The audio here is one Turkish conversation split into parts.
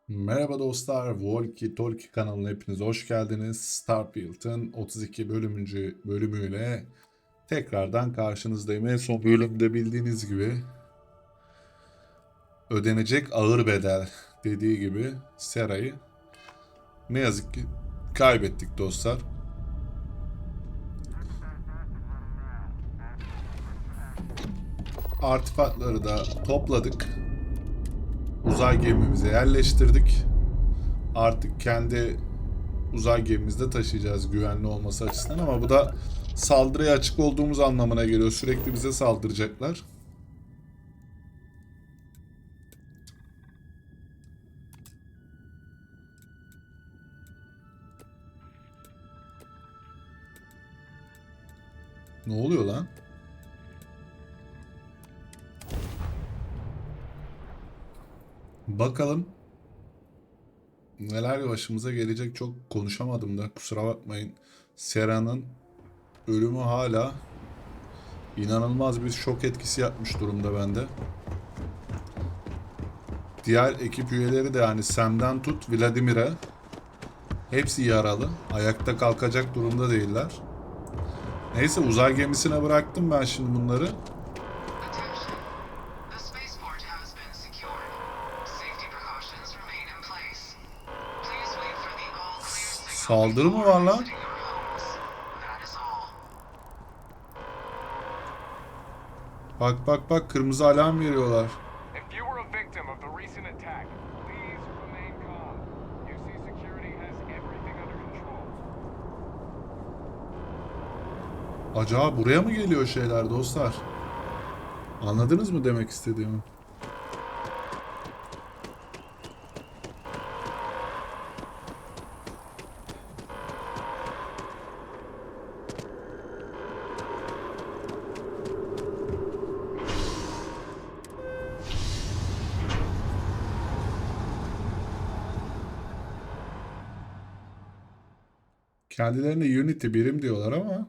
Merhaba dostlar, Walkie Talkie kanalına hepiniz hoş geldiniz. Starfield'ın 32 bölümüyle tekrardan karşınızdayım. En son bölümde bildiğiniz gibi ödenecek ağır bedel dediği gibi Sera'yı ne yazık ki kaybettik dostlar. Artefaktları da topladık. Uzay gemimize yerleştirdik. Artık kendi uzay gemimizde taşıyacağız güvenli olması açısından, ama bu da saldırıya açık olduğumuz anlamına geliyor. Sürekli bize saldıracaklar. Ne oluyor lan? Bakalım neler başımıza gelecek. Çok konuşamadım da kusura bakmayın. Sera'nın ölümü hala inanılmaz bir şok etkisi yapmış durumda bende. Diğer ekip üyeleri de, yani Sam'den tut Vladimir'e, hepsi yaralı. Ayakta kalkacak durumda değiller. Neyse, uzay gemisine bıraktım ben şimdi bunları. Saldırı mı var lan? Bak bak bak, kırmızı alarm veriyorlar. Acaba buraya mı geliyor şeyler dostlar? Anladınız mı demek istediğimi? Kendilerine Unity birim diyorlar ama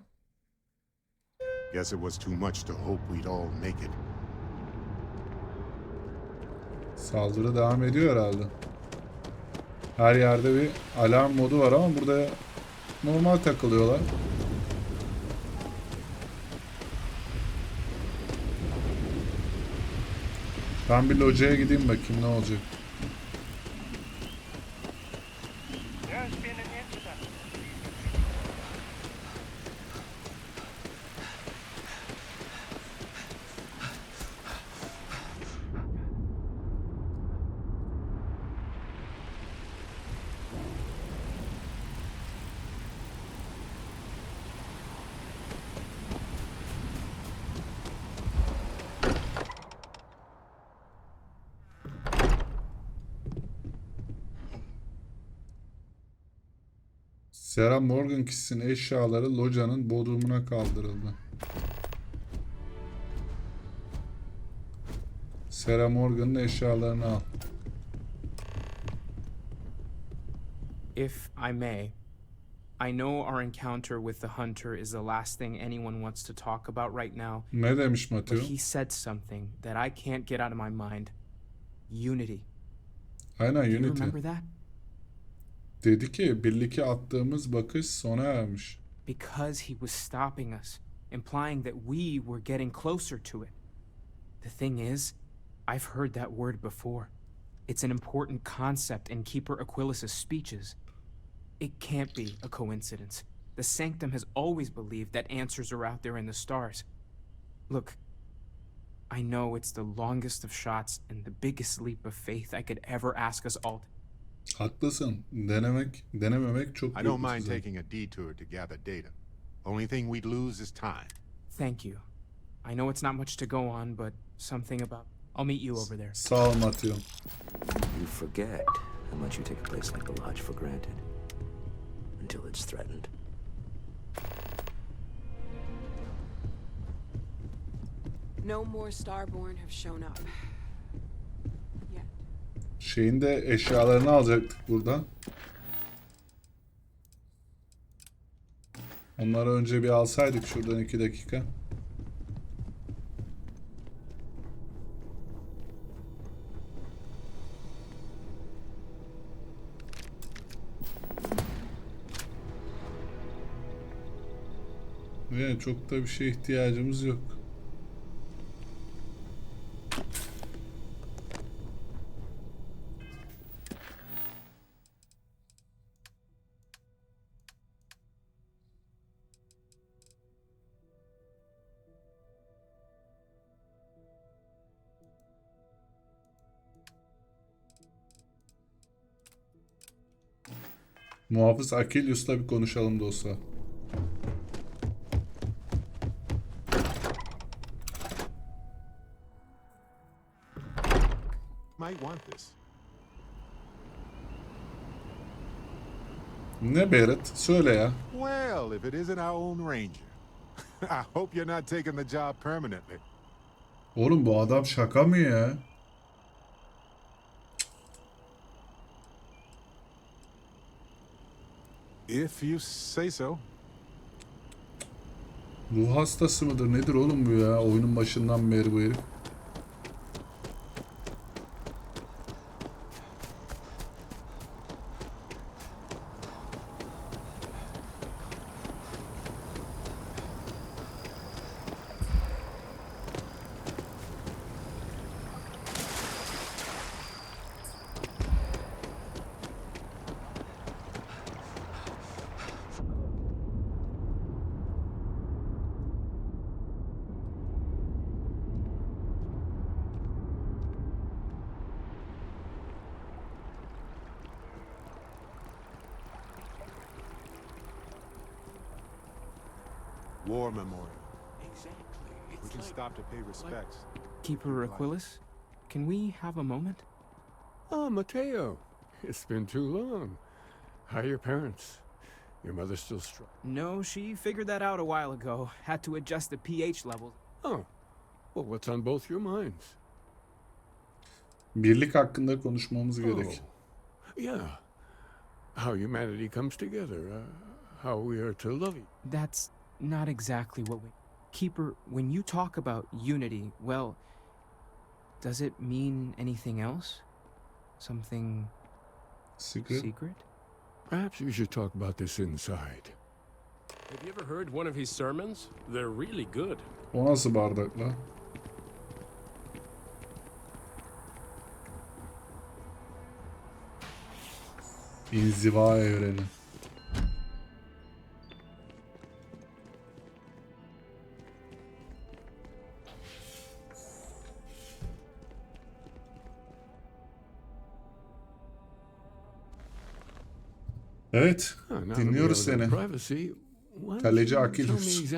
Guess it was too much to hope we'd all make it. saldırı devam ediyor herhalde. Her yerde bir alarm modu var ama burada normal takılıyorlar. Ben bir locaya gideyim bakayım ne olacak. Sarah Morgan kişisinin eşyaları locanın bodrumuna kaldırıldı. Sarah Morgan'ın eşyalarını al. If I may, I know our encounter with the hunter is the last thing anyone wants to talk about right now. Ne demiş But Matthew? he said something that I can't get out of my mind. Unity. Aynen, Do you Unity. remember that? Dedi ki birlikte attığımız bakış sona ermiş. Because he was stopping us, implying that we were getting closer to it. The thing is, I've heard that word before. It's an important concept in Keeper Aquilas's speeches. It can't be a coincidence. The Sanctum has always believed that answers are out there in the stars. Look, I know it's the longest of shots and the biggest leap of faith I could ever ask us all. Haklısın. Denememek çok I büyük don't bir mind tuzak. taking a detour to gather data. Only thing we'd lose is time. Thank you. I know it's not much to go on, but something about... I'll meet you over there. Sağ ol Matthew. You forget how much you take a place like the Lodge for granted until it's threatened. No more Starborn have shown up. Yet. Şeyin de eşyalarını alacaktık buradan. Onları önce bir alsaydık şuradan 2 dakika. Yani çok da bir şeye ihtiyacımız yok. Muhafız Akelius'la bir konuşalım dostlar. Might want this. Ne Barrett? Söyle ya. Well, if it isn't our own ranger. I hope you're not taking the job permanently. Oğlum bu adam şaka mı ya? If you say so. Ruh hastası mıdır? Nedir oğlum bu ya? Oyunun başından beri bu herif. War memorial. We can stop to pay respects. Keeper Aquilus, can we have a moment? Oh, Mateo. It's been too long. How are your parents? Your mother still strong? No, she figured that out a while ago. Had to adjust the pH level. Oh. Well, what's on both your minds? Birlik hakkında konuşmamız gerek. Yeah. How humanity comes together. How we are to love each. That's not exactly what we... Keeper, when you talk about unity, well, does it mean anything else? Something secret? Perhaps we should talk about this inside. Have you ever heard one of his sermons? They're really good. O nasıl bardak lan? İnziva evreni. Evet, dinliyoruz seni. Kaleci Akelius.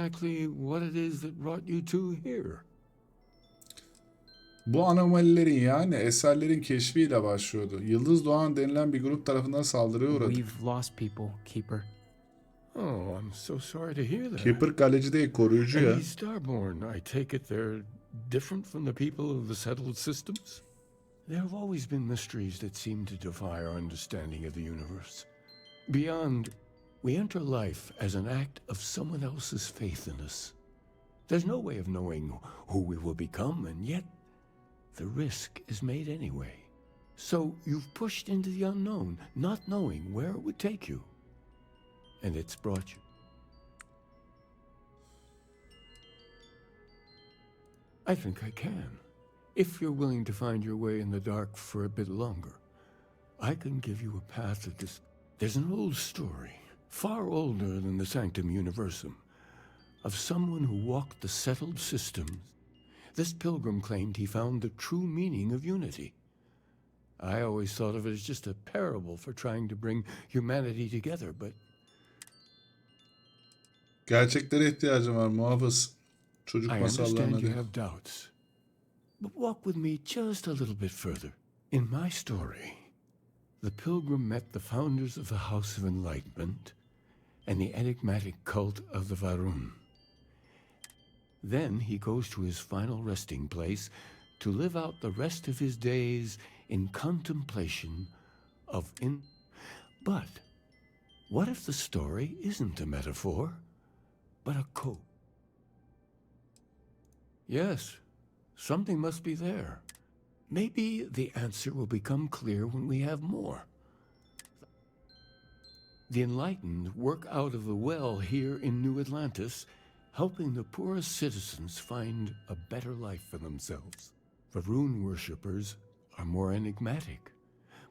Bu anomalilerin yani eserlerin keşfiyle başlıyordu. Yıldız Doğan denilen bir grup tarafından saldırıya uğradı. We've lost people, Keeper. Oh, I'm so sorry to hear that. Keeper kaleci değil, koruyucu ya. These Starborn, I take it they're different from the people of the settled systems? There have always been mysteries that seem to defy our understanding of the universe. Beyond, we enter life as an act of someone else's faith in us. There's no way of knowing who we will become, and yet the risk is made anyway. So you've pushed into the unknown, not knowing where it would take you. And it's brought you. I think I can. If you're willing to find your way in the dark for a bit longer, I can give you a path to this. There's an old story, far older than the Sanctum Universum, of someone who walked the settled systems. This pilgrim claimed he found the true meaning of unity. I always thought of it as just a parable for trying to bring humanity together, but... Gerçeklere ihtiyacım var muhafız. Çocuk I masallarına understand you değil. have doubts. But walk with me just a little bit further. In my story, the pilgrim met the founders of the House of Enlightenment and the enigmatic cult of the Varun. Then he goes to his final resting place to live out the rest of his days in contemplation of But what if the story isn't a metaphor, but a code? Yes, something must be there. Maybe the answer will become clear when we have more. The enlightened work out of the well here in New Atlantis helping the poorest citizens find a better life for themselves. The rune worshippers are more enigmatic,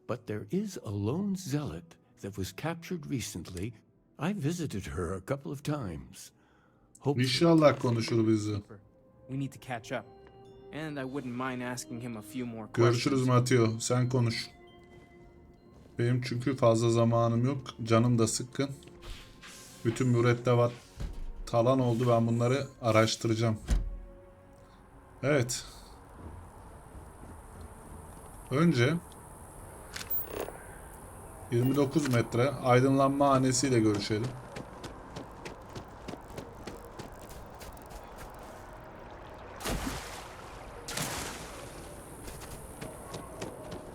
but there is a lone zealot that was captured recently. I visited her a couple of times. Hopefully, İnşallah konuşur bizi. We need to catch up. And I wouldn't mind asking him a few more Görüşürüz questions. Mateo. Sen konuş. Benim çünkü fazla zamanım yok. Canım da sıkkın. Bütün mürettebat talan oldu. Ben bunları araştıracağım. Evet. Önce 29 metre aydınlanma hanesiyle görüşelim.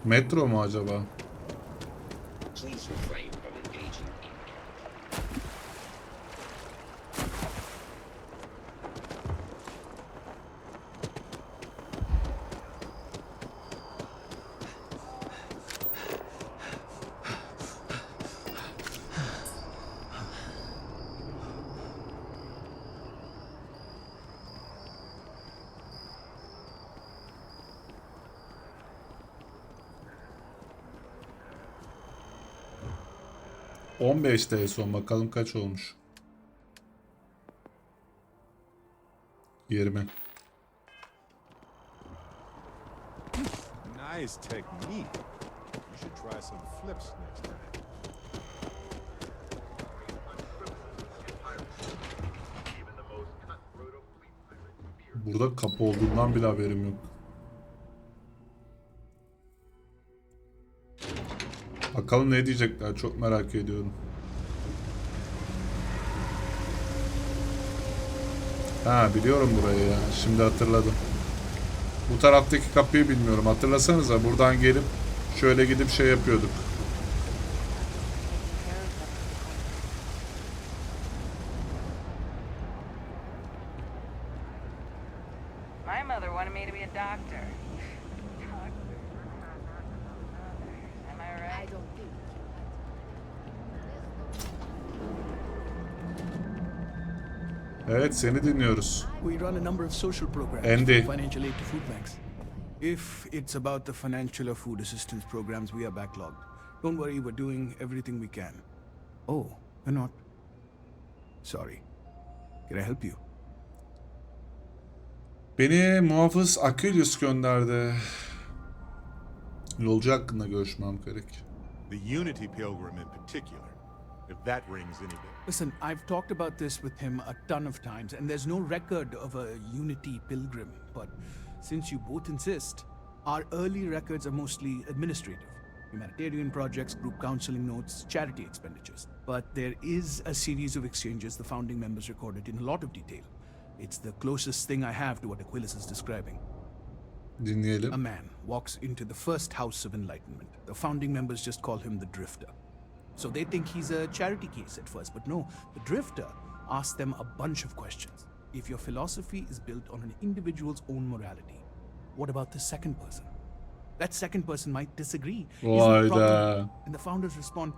Metro mu acaba? Please refrain from engaging in ...15'te son bakalım kaç olmuş. 20. Nice technique. You should try some flips next time. Burada kapı olduğundan bile haberim yok. Bakalım ne diyecekler, çok merak ediyorum. Ha, biliyorum burayı ya. Şimdi hatırladım. Bu taraftaki kapıyı bilmiyorum. Hatırlasanıza, buradan gelip şöyle gidip şey yapıyorduk. My mother wanted me to be a doctor. Am I right? Evet, seni dinliyoruz. We run a number of social programs Andy. for financial aid to food banks. If it's about the financial or food assistance programs, we are backlogged. Don't worry, we're doing everything we can. Oh, we're not. Sorry. Can I help you? Beni muhafız Akilius gönderdi. Yolcu hakkında görüşmem gerek. The Unity Pilgrim in particular, if that rings any bell. Listen, I've talked about this with him a ton of times, and there's no record of a Unity pilgrim. But since you both insist, our early records are mostly administrative. Humanitarian projects, group counseling notes, charity expenditures. But there is a series of exchanges the founding members recorded in a lot of detail. It's the closest thing I have to what Aquilus is describing. Dinleyelim. A man walks into the first house of enlightenment. The founding members just call him the Drifter. So they think he's a charity case at first, but no, the Drifter asks them a bunch of questions. If your philosophy is built on an individual's own morality, what about the second person? That second person might disagree. Isn't the problem? Hayda. And the founders respond,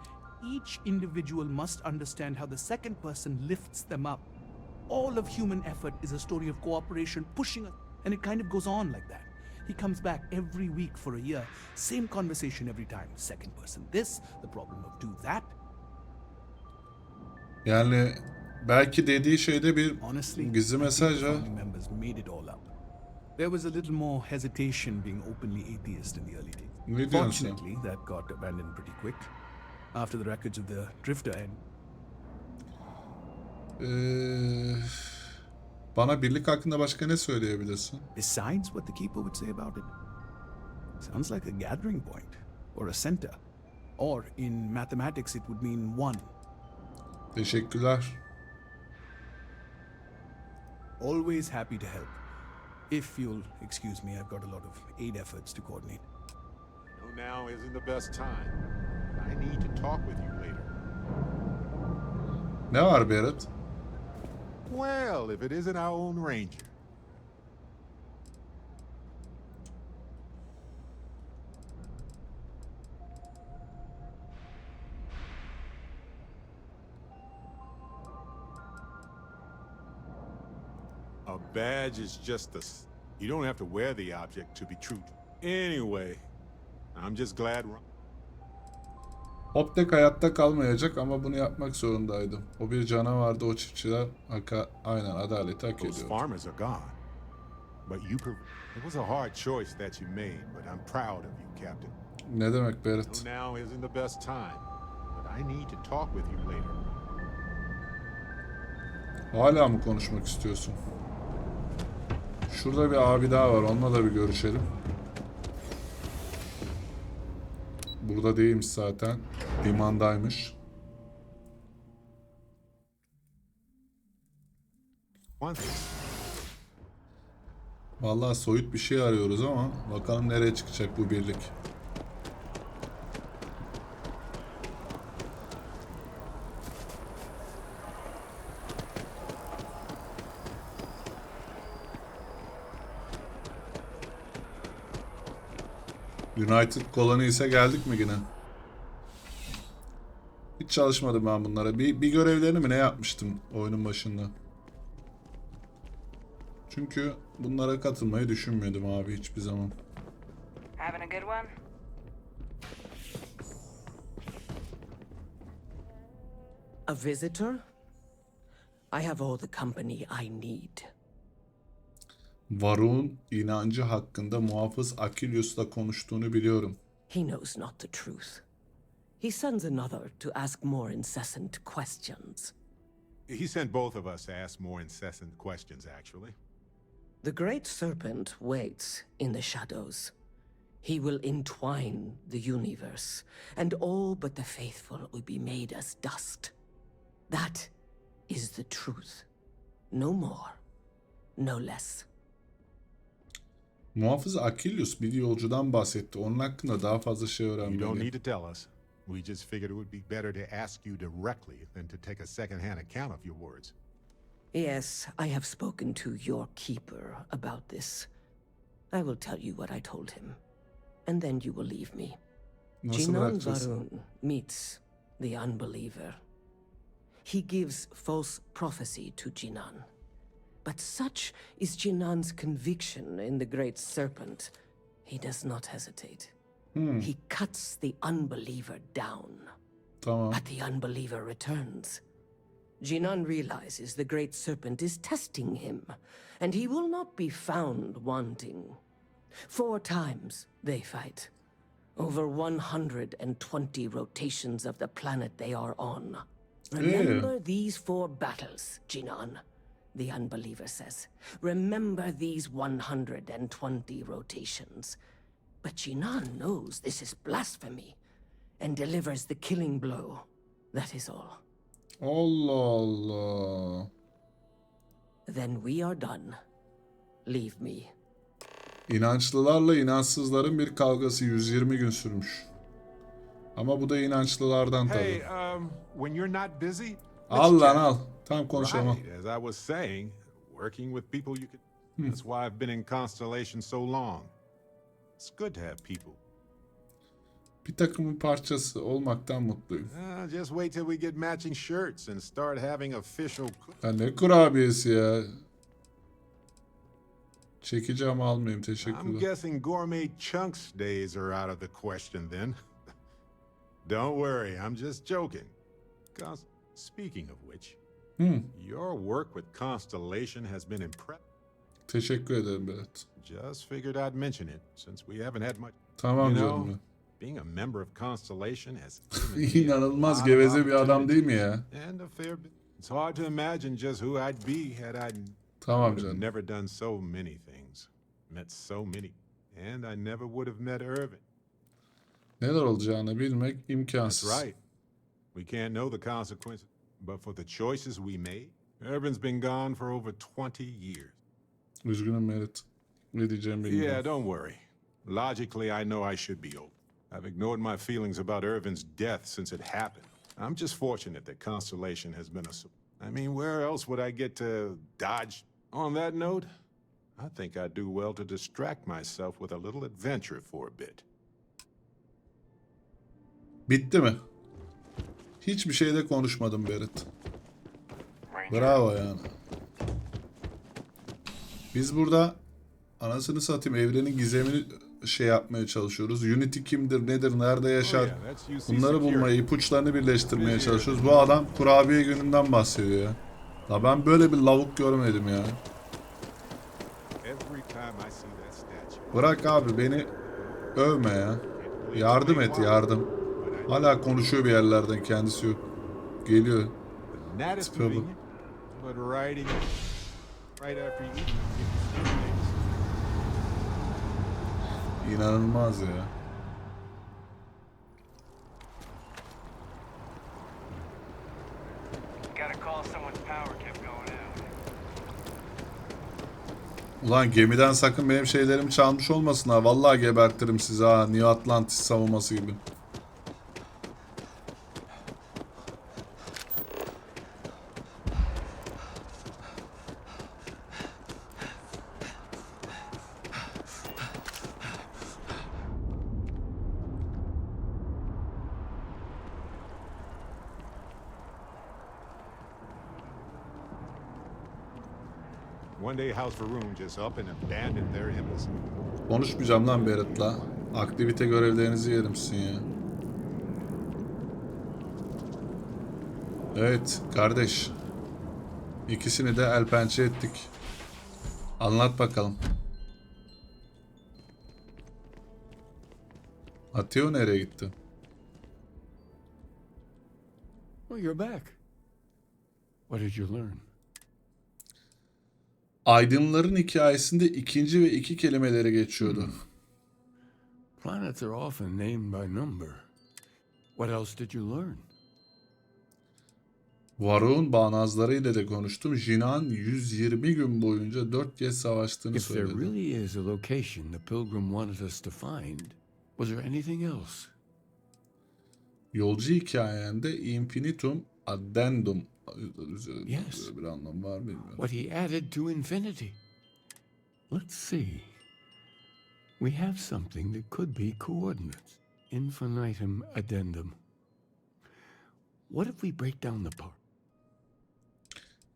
each individual must understand how the second person lifts them up. All of human effort is a story of cooperation, pushing us, and it kind of goes on like that. He comes back every week for a year. Same conversation every time. Second person this, the problem of do that. Yani belki dediği şeyde bir Honestly, gizli I think mesaj the var. founding members made it all up. There was a little more hesitation being openly atheist in the early days. Ne diyorsun sen? Fortunately, that got abandoned pretty quick. After the records of the Drifter and Bana birlik hakkında başka ne söyleyebilirsin? besides what the Keeper would say about it, sounds like a gathering point or a center. Or in mathematics, it would mean one. Teşekkürler. Always happy to help. If you'll excuse me, I've got a lot of aid efforts to coordinate. No, now isn't the best time. I need to talk with you later. Ne var Berat? Well, if it isn't our own ranger. A badge is just a... You don't have to wear the object to be true. Anyway, I'm just glad... Optek hayatta kalmayacak ama bunu yapmak zorundaydım. O bir canavardı, o çiftçiler aynen adaleti hak Those ediyor. farmers are gone. But you... It was a hard choice that you made, but I'm proud of you, Captain. Ne demek Barrett? Now isn't the best time, but I need to talk with you later. Hala mı konuşmak istiyorsun? Şurada bir abi daha var. Onunla da bir görüşelim. Burada değilmiş zaten. Limandaymış. Vallahi soyut bir şey arıyoruz ama bakalım nereye çıkacak bu birlik. United Colonies'e geldik mi yine? Hiç çalışmadım ben bunlara. Bir görevlerini mi ne yapmıştım oyunun başında? Çünkü bunlara katılmayı düşünmüyordum abi hiçbir zaman. Having a good one? A visitor? I have all the company I need. Varun inancı hakkında muhafız Akilius'la konuştuğunu biliyorum. He knows not the truth. He sends another to ask more incessant questions. He sent both of us to ask more incessant questions, actually. The great serpent waits in the shadows. He will entwine the universe, and all but the faithful will be made as dust. That is the truth. No more, no less. Muhafız Akilius bir yolcudan bahsetti. Onun hakkında daha fazla şey You don't need öğrenmeliyim. to tell us. We just figured it would be better to ask you directly than to take a second-hand account of your words. Yes, I have spoken to your keeper about this. I will tell you what I told him, and then you will leave me. Nasıl Jinan bırakacağız? Varun meets the unbeliever. He gives false prophecy to Jinan. But such is Jinan's conviction in the great serpent, he does not hesitate. He cuts the unbeliever down. Tamam. But the unbeliever returns. Jinan realizes the great serpent is testing him, and he will not be found wanting. 4 times they fight. Over 120 rotations of the planet they are on. Remember these 4 battles, Jinan, the unbeliever says. Remember these 120 rotations. But Jinan knows this is blasphemy and delivers the killing blow. That is all. Allah Allah. Then we are done. Leave me. İnançlılarla inançsızların bir kavgası 120 gün sürmüş. Ama bu da inançlılardan Hey, tabii. when you're not busy, let's Al lan chat. al. Tam konuşamam. Right, as I was saying, working with people you could... That's why I've been in Constellation so long. It's good to have people. Bir takımın parçası olmaktan mutluyum. Just wait till we get matching shirts and start having official... Ya ne kurabiyesi ya. Çekeceğim almayayım I'm teşekkürler. guessing gourmet chunks days are out of the question then. Don't worry, I'm just joking. Speaking of which, your work with Constellation has been impressive. Teşekkür ederim Berat. Just figured I'd mention it since we haven't had much. Tamam You canım. know, ya. being a member of Constellation has given me İnanılmaz a lot of geveze bir adam değil mi ya? opportunities and a fair bit. It's hard to imagine just who I'd be had I Tamam would have canım. never done so many things, met so many, and I never would have met Irvin. Neler olacağını bilmek That's imkansız. right. We can't know the consequences, but for the choices we made, Irvin's been gone for over 20 years. Üzgünüm Berat. Ne diyeceğimi bilmiyorum. Yeah, don't worry. Logically, I know I should be old. I've ignored my feelings about Irvin's death since it happened. I'm just fortunate that Constellation has been I mean, where else would I get to dodge? On that note, I think I'd do well to distract myself with a little adventure for a bit. Bitti mi? Hiçbir şeyde konuşmadım Berat. Bravo yani. Biz burada anasını satayım evrenin gizemini şey yapmaya çalışıyoruz. Unity kimdir, nedir, nerede yaşar? Bunları bulmaya, ipuçlarını birleştirmeye çalışıyoruz. Bu adam kurabiye gününden bahsediyor ya. La ben böyle bir lavuk görmedim ya. Bırak abi beni övme ya. Yardım et, yardım. Hala konuşuyor bir yerlerden, kendisi yok. Geliyor. Tipe bak. İnanılmaz ya. Ulan gemiden sakın benim şeylerimi çalmış olmasın ha. Vallahi gebertirim sizi ha. New Atlantis savunması gibi. One day House Varun just up and abandoned their embassy. Konuşmayacağım lan Barrett'la. Aktivite görevlerinizi yerim sizin ya. Evet kardeş. İkisini de el pençe ettik. Anlat bakalım. Ateo nereye gitti? Well, you're back. What did you learn? Aydınların hikayesinde ikinci ve iki kelimeleri geçiyordu. Planets are often named by number. What else did you learn? Varun bağnazları ile de konuştum. Jinan 120 gün boyunca 4 kez savaştığını If there söyledi. really is a location the pilgrim wanted us to find, was there anything else? Yolcu hikayende infinitum addendum. Yes. Bir anlam var mı bilmiyorum. What he added to infinity. Let's see. We have something that could be coordinates. Infinitum addendum. What if we break down the part?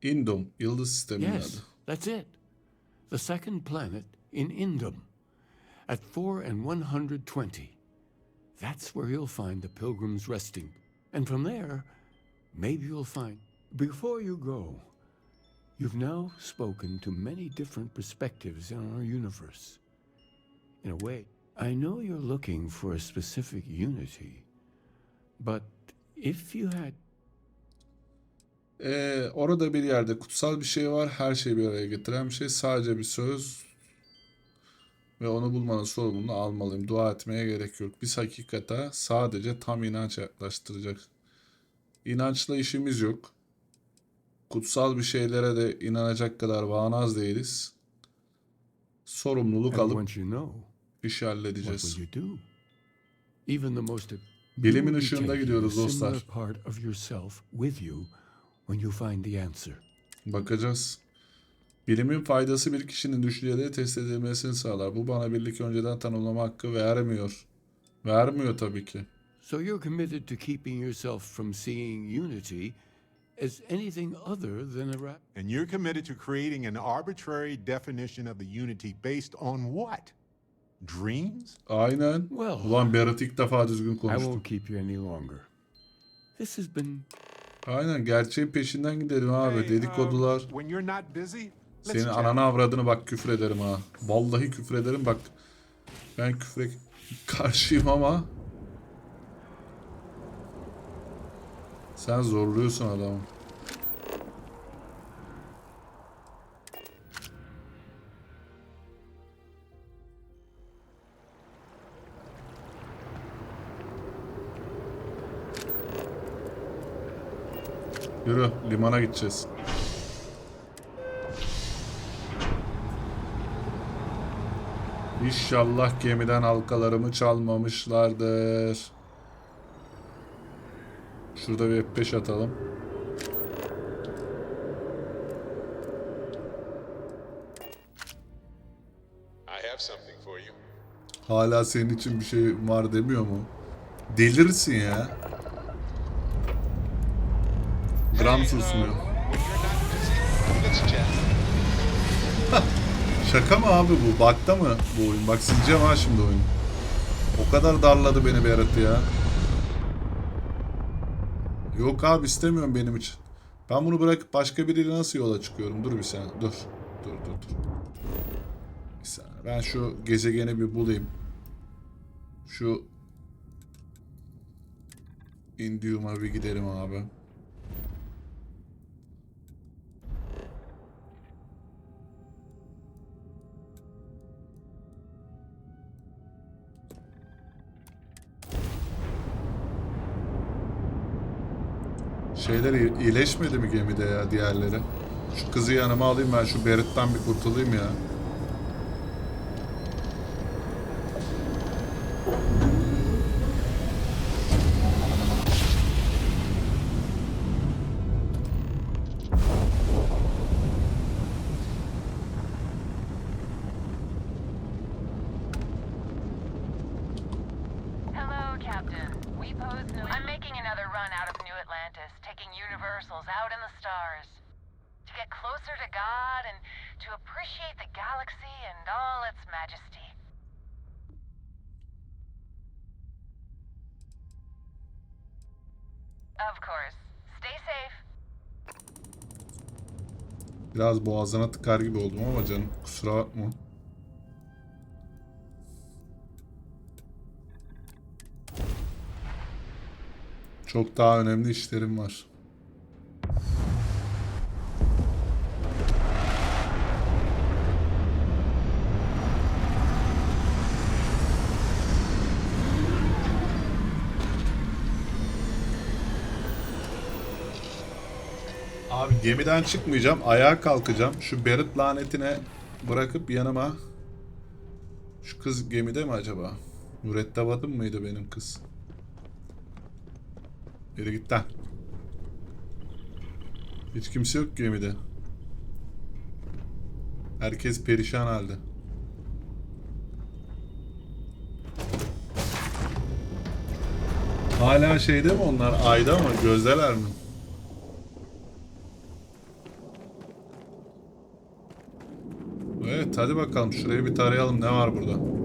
Indum, yıldız sisteminin Yes, adı. that's it. The second planet in Indum. At 4 and 120. That's where you'll find the pilgrims resting. And from there, maybe you'll find... Before you go, you've now spoken to many different perspectives in our universe. In a way, I know you're looking for a specific unity, but if you had... Orada bir yerde kutsal bir şey var. Her şeyi bir araya getiren bir şey. Sadece bir söz ve onu bulmanın sorumluluğunu almalıyım. Dua etmeye gerek yok. Biz hakikate sadece tam inanç yaklaştıracak. İnançla işimiz yok. Kutsal bir şeylere de inanacak kadar bağnaz değiliz. Sorumluluk alıp işi halledeceğiz. Bilimin ışığında gidiyoruz dostlar. Bakacağız. Bilimin faydası bir kişinin düşünceleri test edilmesini sağlar. Bu bana birlik önceden tanımlama hakkı vermiyor. Vermiyor tabii ki. So you're committed to keeping yourself from seeing unity as anything other than a And you're committed to creating an arbitrary definition of the unity based on what? Dreams? Aynen. Well, Ulan Berat ilk defa düzgün I konuştu. won't keep you any longer. This has been... Aynen gerçeğin peşinden gidelim abi. Dedikodular. When you're not busy, Senin ananı avradını bak küfür ederim ha. Vallahi küfür ederim bak. Ben küfre karşıyım ama sen zorluyorsun adamı. Yürü, limana gideceğiz. İnşallah gemiden halkalarımı çalmamışlardır. Şurada bir F5 atalım. Hala senin için bir şey var demiyor mu? Delirsin ya. Gram susmuyor. Şaka mı abi bu? Bug'da mı bu oyun? Bak sileceğim ha şimdi oyunu. O kadar darladı beni Berat ya. Yok abi istemiyorum benim için. Ben bunu bırakıp başka biriyle nasıl yola çıkıyorum? Dur bir saniye. Dur. Dur. Bir saniye. Ben şu gezegeni bir bulayım. Şu Indium'a bir gidelim abi. Şeyler iyileşmedi mi gemide ya diğerleri? Şu kızı yanıma alayım ben şu Barrett'tan bir kurtulayım ya. Hello, Captain. We pose no... I'm making another run out of New Atlantis, taking universals out in the stars. To get closer to God and to appreciate the galaxy and all its majesty. Of course. Stay safe. Biraz boğazına tıkar gibi oldum ama canım kusura bakma. Çok daha önemli işlerim var. Abi gemiden çıkmayacağım. Ayağa kalkacağım. Şu Barrett lanetine bırakıp yanıma. Şu kız gemide mi acaba? Mürettebatım mıydı benim kız? Yürü git lan. Hiç kimse yok gemide. Herkes perişan halde. Hala şeyde mi onlar? Ayda mı? Gözdeler mi? Evet hadi bakalım şurayı bir tarayalım. Ne var burada?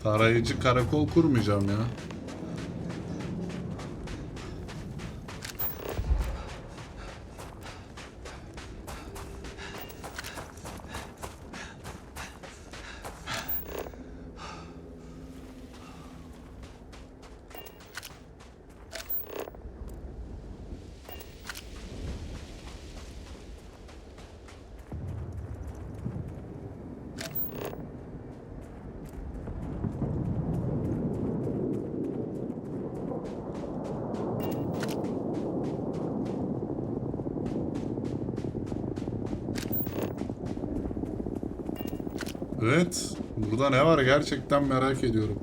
Tarayıcı karakol kurmayacağım ya. Evet. Burada ne var gerçekten merak ediyorum.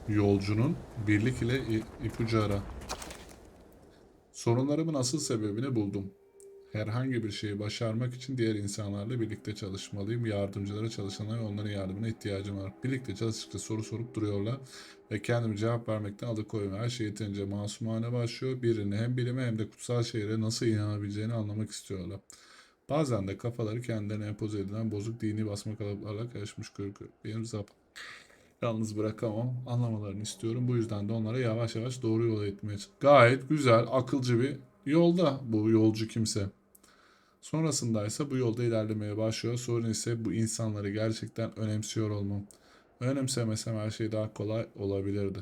Yolcunun birlik ile ipucu ara. Sorunlarımın asıl sebebini buldum. Herhangi bir şeyi başarmak için diğer insanlarla birlikte çalışmalıyım. Yardımcılara, çalışanlara ve onların yardımına ihtiyacım var. Birlikte çalıştıkça soru sorup duruyorlar ve kendimi cevap vermekten alıkoyuyorum. Her şey yeterince masumane başlıyor. Birinin hem bilime hem de kutsal şeylere nasıl inanabileceğini anlamak istiyorlar. Bazen de kafaları kendilerine empoze edilen bozuk dini basma kalıplarla karışmış görünüyor. Benim yalnız bırakamam. Anlamalarını istiyorum. Bu yüzden de onlara yavaş yavaş doğru yola itmeye çalışıyorum. Gayet güzel, akılcı bir yolda bu yolcu kimse. Sonrasında ise bu yolda ilerlemeye başlıyor. Sorun ise bu insanları gerçekten önemsiyor olmam. Önemsemesem her şey daha kolay olabilirdi.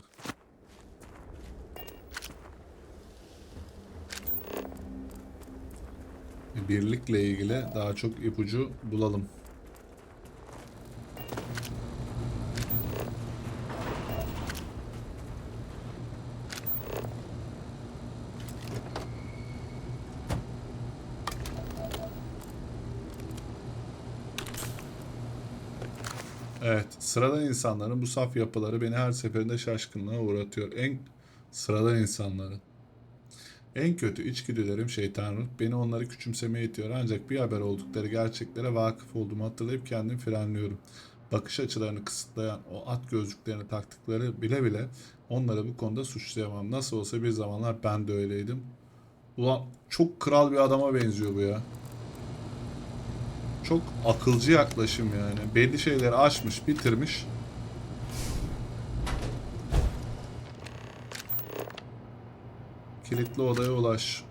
Birlikle ilgili daha çok ipucu bulalım. Evet, sıradan insanların bu saf yapıları beni her seferinde şaşkınlığa uğratıyor. Sıradan insanların. En kötü içgüdülerim şeytanlık beni onları küçümsemeye itiyor. Ancak bir haber oldukları gerçeklere vakıf olduğumu hatırlayıp kendimi frenliyorum. Bakış açılarını kısıtlayan o at gözlüklerini taktıkları bile bile onları bu konuda suçlayamam. Nasıl olsa bir zamanlar ben de öyleydim. Ulan çok kral bir adama benziyor bu ya. Çok akılcı yaklaşım yani. Belli şeyleri aşmış, bitirmiş. Kilitli odaya ulaş.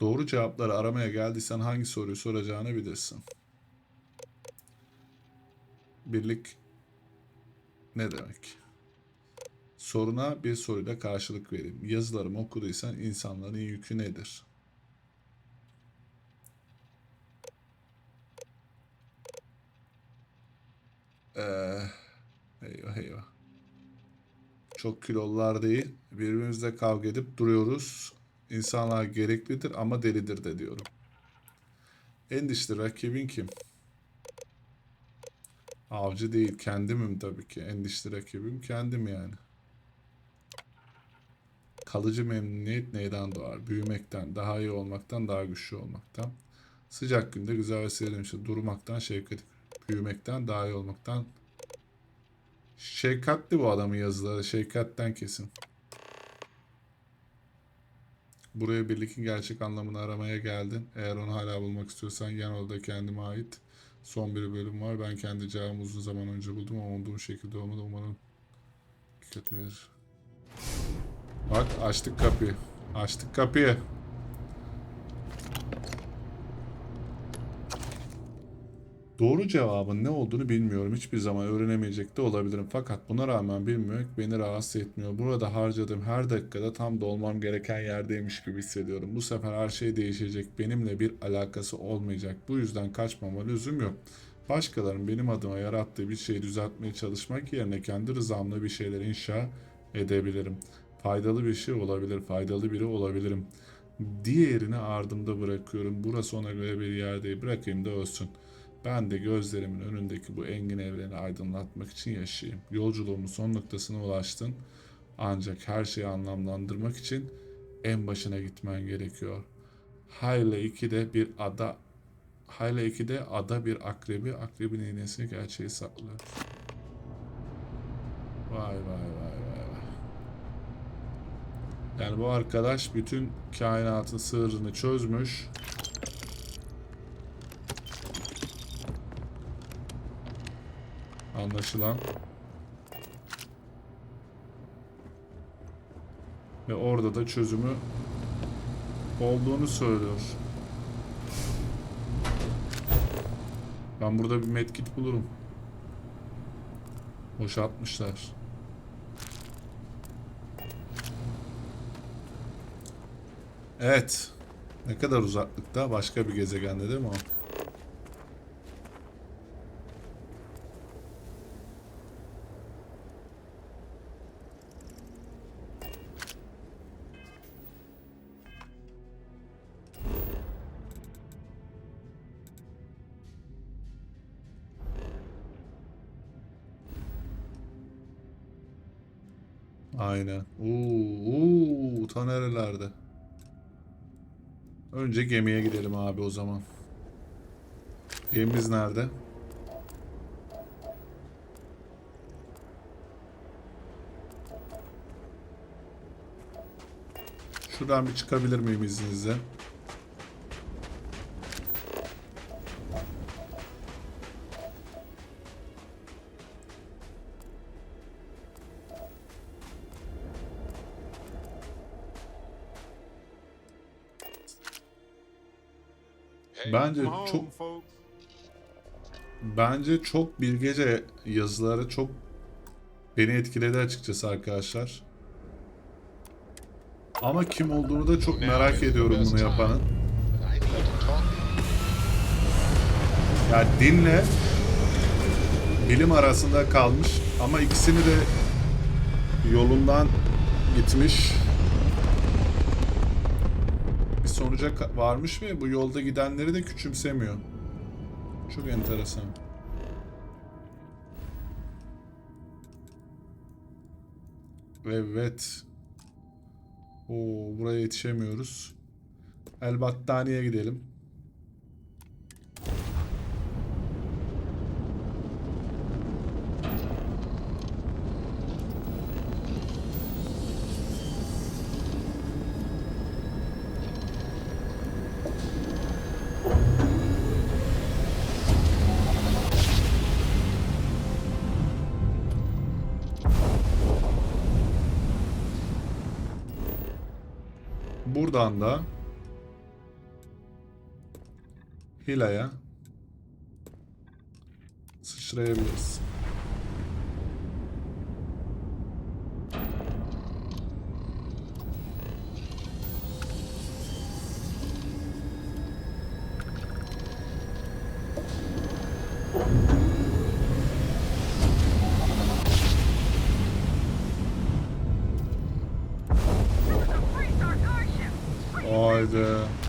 Doğru cevapları aramaya geldiysen hangi soruyu soracağını bilirsin. Birlik ne demek? Soruna bir soruyla karşılık vereyim. Yazılarımı okuduysan insanların yükü nedir? Eyvah eyvah. Çok kilolular değil. Birbirimizle kavga edip duruyoruz. İnsanlar gereklidir ama delidir de diyorum. En dişli rakibin kim? Avcı değil. Kendimim tabii ki. En dişli rakibim kendim yani. Kalıcı memnuniyet neyden doğar? Büyümekten, daha iyi olmaktan, daha güçlü olmaktan. Sıcak günde güzel ve serinlemişte durmaktan, şefkat, büyümekten, daha iyi olmaktan. Şefkatli bu adamın yazıları. Şefkatten kesin. Buraya birlikin gerçek anlamını aramaya geldin. Eğer onu hala bulmak istiyorsan yan odada kendime ait son bir bölüm var. Ben kendi cevabımı uzun zaman önce buldum ama umduğum şekilde olmadı. Umarım dikkat verir. Bak açtık kapıyı. Açtık kapıyı. Doğru cevabın ne olduğunu bilmiyorum. Hiçbir zaman öğrenemeyecek de olabilirim. Fakat buna rağmen bilmemek beni rahatsız etmiyor. Burada harcadığım her dakikada tam da olmam gereken yerdeymiş gibi hissediyorum. Bu sefer her şey değişecek. Benimle bir alakası olmayacak. Bu yüzden kaçmama lüzum yok. Başkalarının benim adıma yarattığı bir şeyi düzeltmeye çalışmak yerine kendi rızamla bir şeyler inşa edebilirim. Faydalı bir şey olabilir. Faydalı biri olabilirim. Diğerini ardımda bırakıyorum. Burası ona göre bir yer değil. Bırakayım da ölsün. Ben de gözlerimin önündeki bu engin evreni aydınlatmak için yaşayayım. Yolculuğumun son noktasına ulaştın. Ancak her şeyi anlamlandırmak için en başına gitmen gerekiyor. Hayla 2'de bir ada. Hayla 2'de ada bir akrebi. Akrebin iğnesini gerçeği saklıyor. Vay vay vay vay. Yani bu arkadaş bütün kainatın sırrını çözmüş. Anlaşılan. Ve orada da çözümü olduğunu söylüyor. Ben burada bir medkit bulurum. Boşaltmışlar. Evet. Ne kadar uzaklıkta? Başka bir gezegende değil mi o? Aynen. Ta nerelerde? Önce gemiye gidelim abi o zaman. Gemimiz nerede? Şuradan bir çıkabilir miyim izninizle? Bence çok bilgece yazıları çok beni etkiledi açıkçası arkadaşlar. Ama kim olduğunu da çok merak ediyorum bunu yapanın. Yani dinle bilim arasında kalmış ama ikisini de yolundan gitmiş. Bir sonuca varmış ve bu yolda gidenleri de küçümsemiyor. Çok enteresan. Evet. Oo, buraya yetişemiyoruz. El Battaniye gidelim. Buradan da Hila'ya sıçrayabiliriz. Haydi.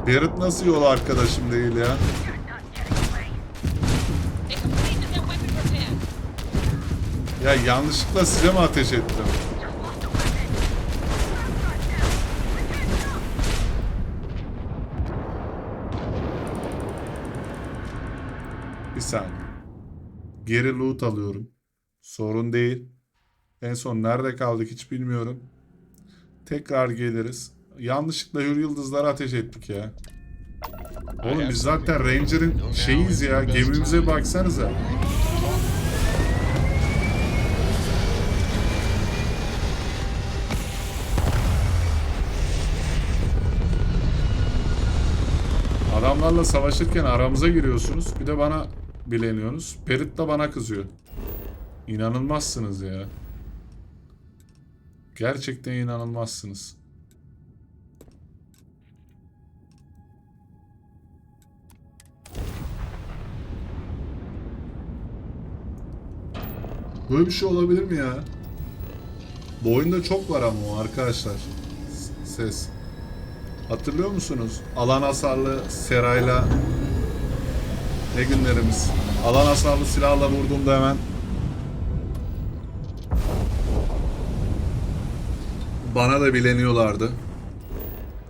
Barrett nasıl yol arkadaşım değil ya? Ya yanlışlıkla size mi ateş ettim? Bir saniye. Geri loot alıyorum. Sorun değil. En son nerede kaldık hiç bilmiyorum. Tekrar geliriz. Yanlışlıkla hür yıldızlara ateş ettik ya. Oğlum biz zaten Ranger'ın şeyiyiz ya. Gemimize baksanıza. Adamlarla savaşırken aramıza giriyorsunuz. Bir de bana bileniyorsunuz. Perit de bana kızıyor. İnanılmazsınız ya. Gerçekten inanılmazsınız. Böyle bir şey olabilir mi ya? Bu oyunda çok var ama o arkadaşlar. Ses. Hatırlıyor musunuz? Alan hasarlı Serayla ne günlerimiz. Alan hasarlı silahla vurduğumda hemen bana da bileniyorlardı.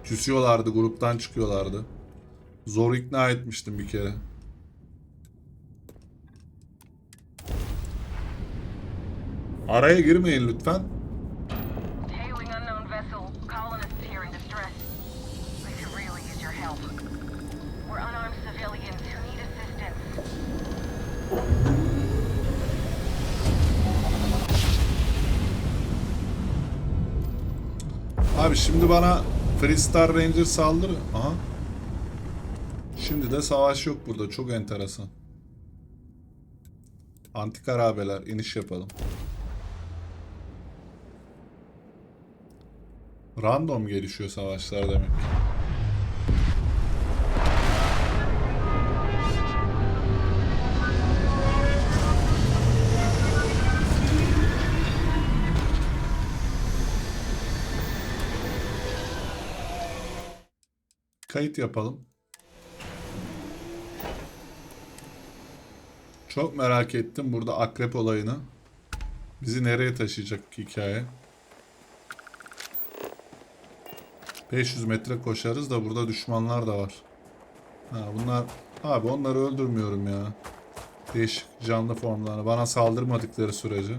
Küsüyorlardı, gruptan çıkıyorlardı. Zor ikna etmiştim bir kere. Araya girmeyin lütfen. Abi şimdi bana Freestar Ranger saldırı. Aha. Şimdi de savaş yok burada. Çok enteresan. Antik harabeler. İniş yapalım. Random gelişiyor savaşlar demek. Kayıt yapalım. Çok merak ettim burada akrep olayını. Bizi nereye taşıyacak hikaye? 500 metre koşarız da burada düşmanlar da var. Ha bunlar... Abi onları öldürmüyorum ya. Değişik canlı formlarını. Bana saldırmadıkları sürece.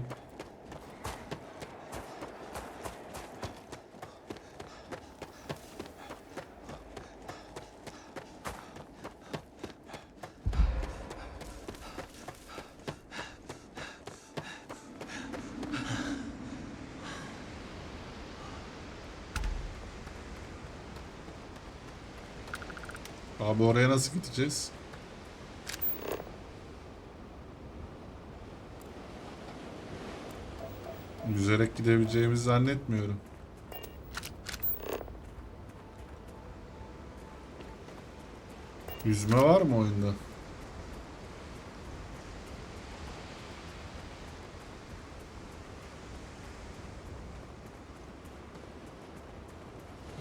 Abi oraya nasıl gideceğiz? Yüzerek gidebileceğimizi zannetmiyorum. Yüzme var mı oyunda?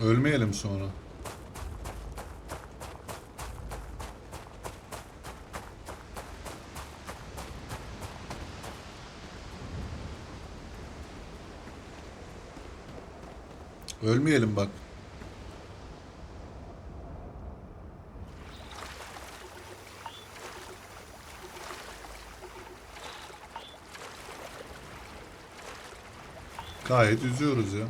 Ölmeyelim sonra. Ölmeyelim bak. Gayet yüzüyoruz ya.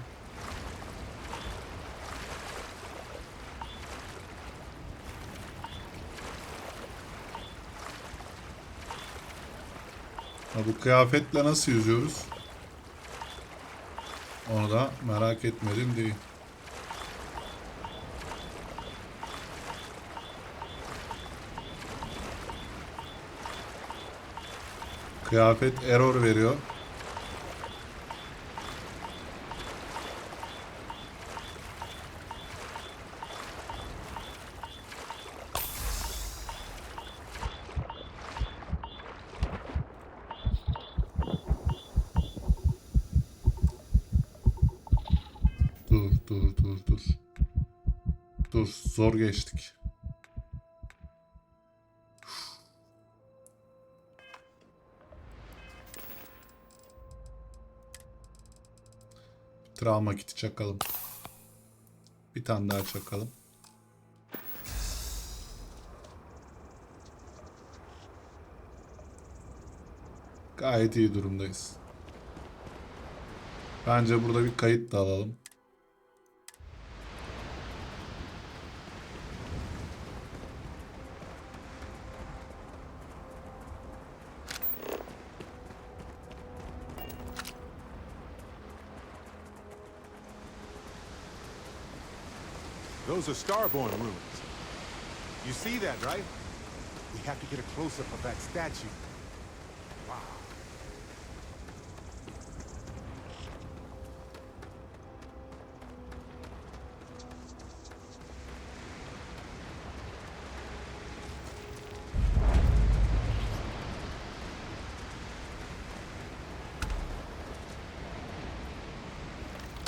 Ha, bu kıyafetle nasıl yüzüyoruz? Onu da merak etmedim değil. Kıyafet error veriyor. Dur. Dur, zor geçtik. Travma kiti çakalım. Bir tane daha çakalım. Gayet iyi durumdayız. Bence burada bir kayıt da alalım. Those are Starborn ruins. You see that, right? We have to get a close-up of that statue. Wow.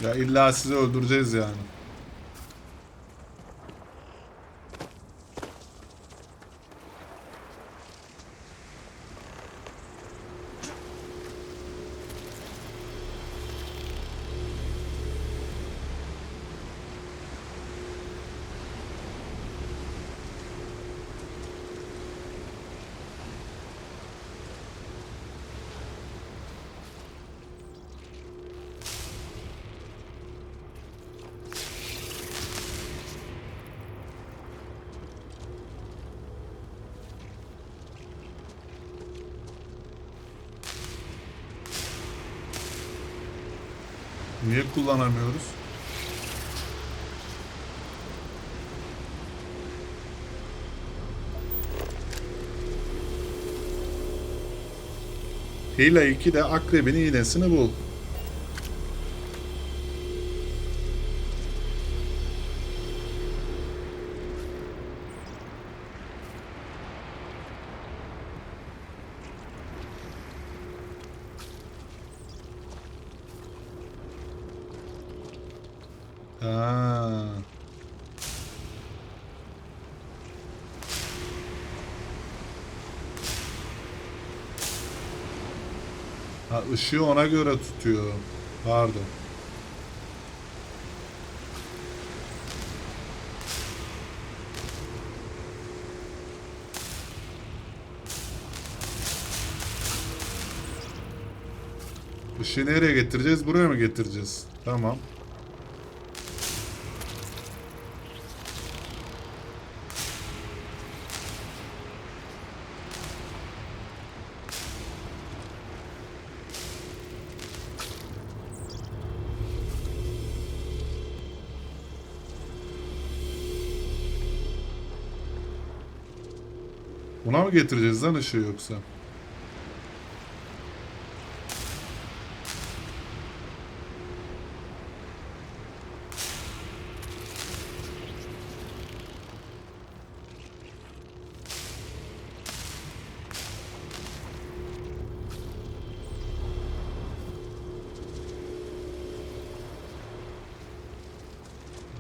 Ya illa sizi öldüreceğiz yani. Niye kullanamıyoruz? Hile 2'de akrebin iğnesini bul. Ha. Ha, ışığı ona göre tutuyor. Pardon. Işığı nereye getireceğiz? Buraya mı getireceğiz? Tamam. Buna mı getireceğiz lan ışığı yoksa?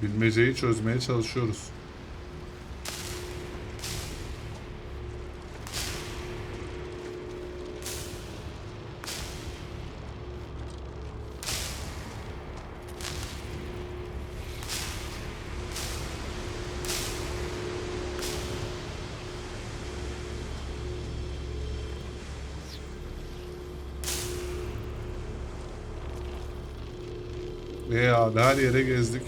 Bilmeceyi çözmeye çalışıyoruz. Abi her yere gezdik.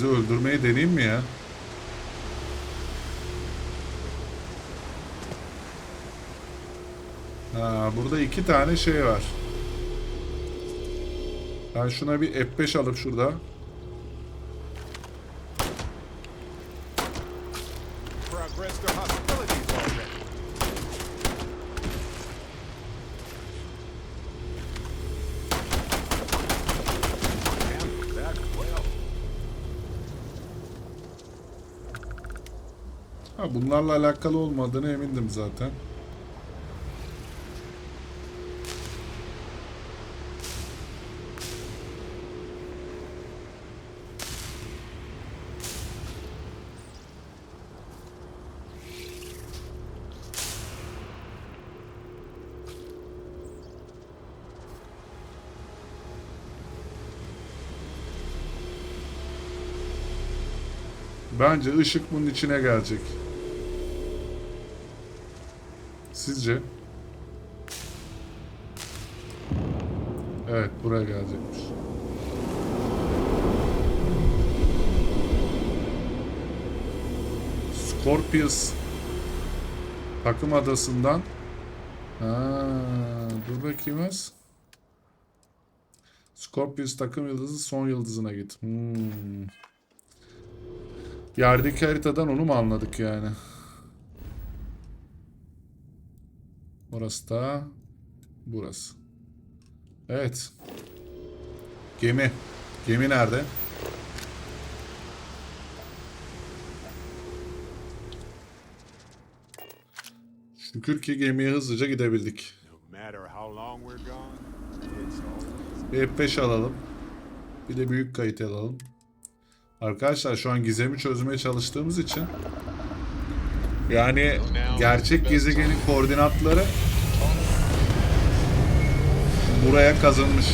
Sizi öldürmeyi deneyeyim mi ya? Ha, burada 2 tane şey var. Ben şuna bir F5 alıp şurada. Ha, bunlarla alakalı olmadığını emindim zaten. Bence ışık bunun içine gelecek. Sizce? Evet, buraya gelecekmiş. Scorpius takım adasından. Ha, dur bakayım az. Scorpius takım yıldızı son yıldızına git. Yerdeki haritadan onu mu anladık yani? Orası da burası. Evet. Gemi. Gemi nerede? Şükür ki gemiye hızlıca gidebildik. Bir F5 alalım. Bir de büyük kayıt alalım. Arkadaşlar şu an gizemi çözmeye çalıştığımız için yani gerçek gezegenin koordinatları buraya kazınmış.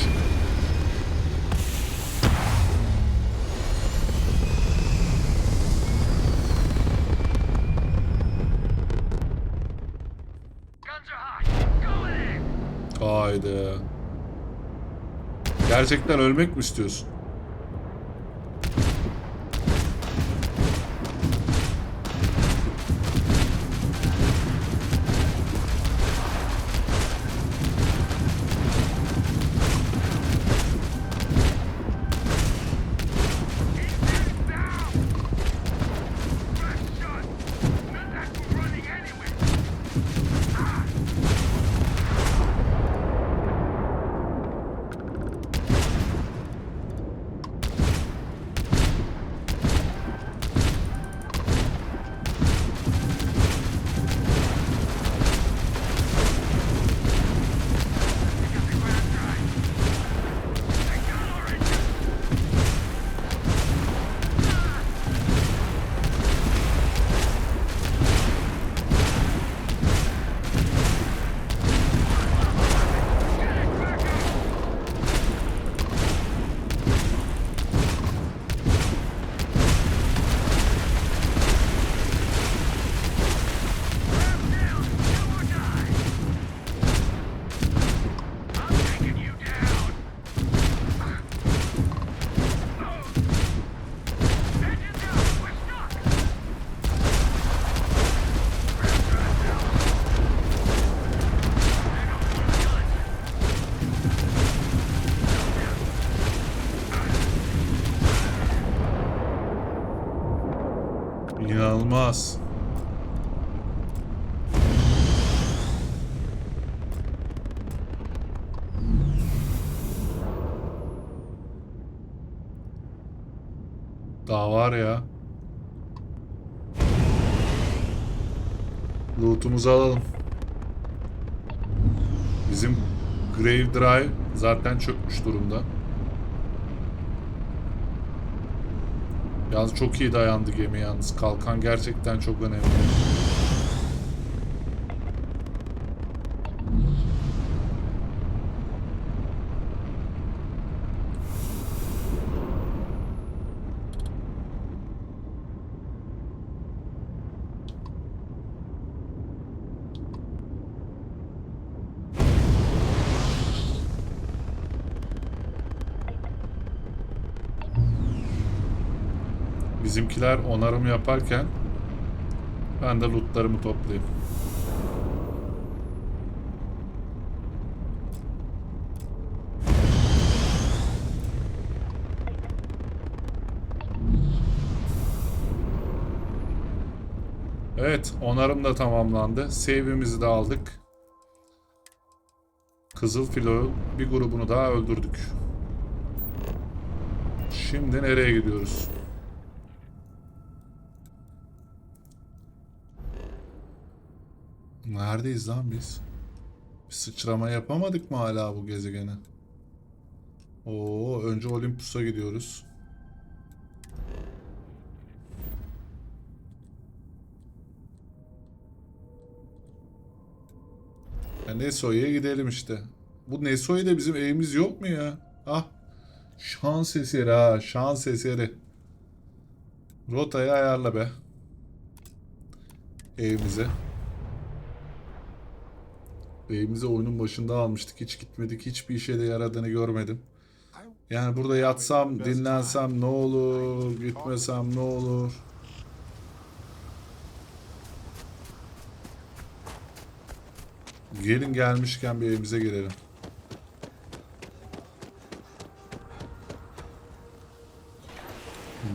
Haydi. Gerçekten ölmek mi istiyorsun? İnanılmaz. Daha var ya. Loot'umuzu alalım. Bizim Grave Drive zaten çökmüş durumda. Yalnız çok iyi dayandı gemi yalnız. Kalkan gerçekten çok önemli. Bizimkiler onarım yaparken ben de lootlarımı toplayayım. Evet, onarım da tamamlandı. Save'imizi de aldık. Kızıl filo bir grubunu daha öldürdük. Şimdi nereye gidiyoruz? Neredeyiz lan biz? Bir sıçrama yapamadık mı hala bu gezegene? Oo, önce Olympus'a gidiyoruz. Ya Neso'ya gidelim işte. Bu Neso'ya bizim evimiz yok mu ya? Ah. Şans eseri ha. Şans eseri. Rotayı ayarla be. Evimize. Evimize oyunun başında almıştık. Hiç gitmedik. Hiçbir işe de yaradığını görmedim. Yani burada yatsam, dinlensem ne olur? Gitmesem ne olur? Gelin gelmişken bir evimize girelim.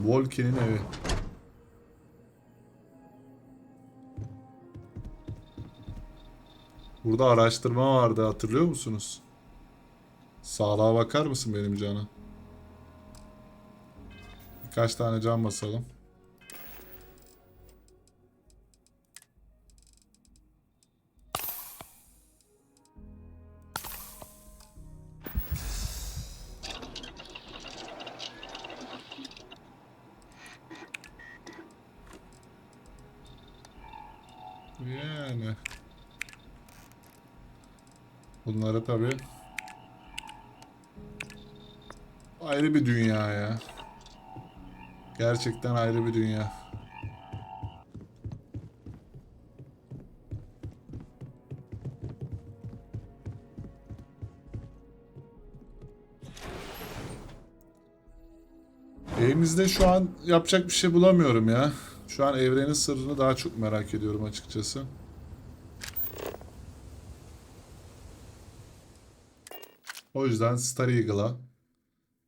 Volkin'in evi. Burada araştırma vardı, hatırlıyor musunuz? Sağlığa bakar mısın benim cana? Birkaç tane can basalım. Yani. Bunları tabii ayrı bir dünya ya. Gerçekten ayrı bir dünya. Evimizde şu an yapacak bir şey bulamıyorum ya. Şu an evrenin sırrını daha çok merak ediyorum açıkçası. O yüzden Star Eagle'a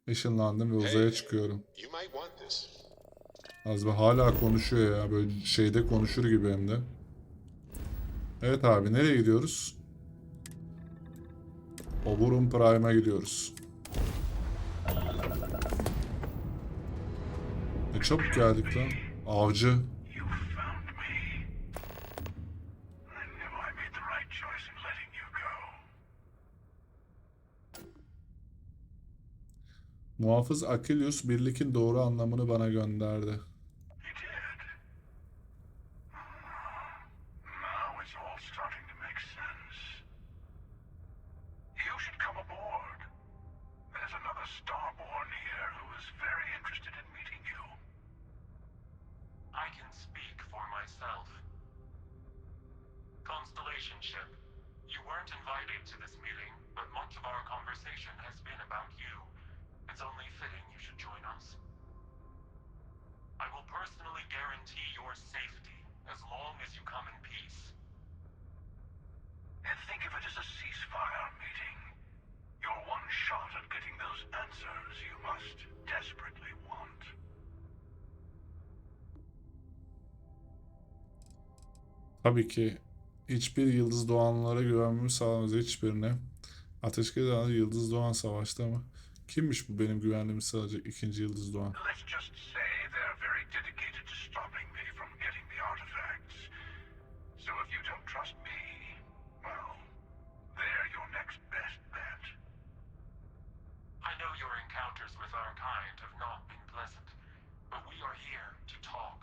ışınlandım ve uzaya çıkıyorum. Azbe hala konuşuyor ya. Böyle şeyde konuşur gibi hem de. Evet abi, nereye gidiyoruz? Oburum Prime'a gidiyoruz. Ne çabuk geldik lan. Avcı. Muhafız Akilius birlikin doğru anlamını bana gönderdi. Tabii ki hiçbir yıldız doğanlara güvenmemi sağlamaz, hiçbirine. Ateşkes yıldız doğan savaşta mı? Kimmiş bu benim güvenliğimi sağlayacak ikinci yıldız doğan? Let's just say they're very dedicated to stopping me from getting the artifacts. So if you don't trust me, well, they're your next best bet. I know your encounters with our kind have not been pleasant, but we are here to talk,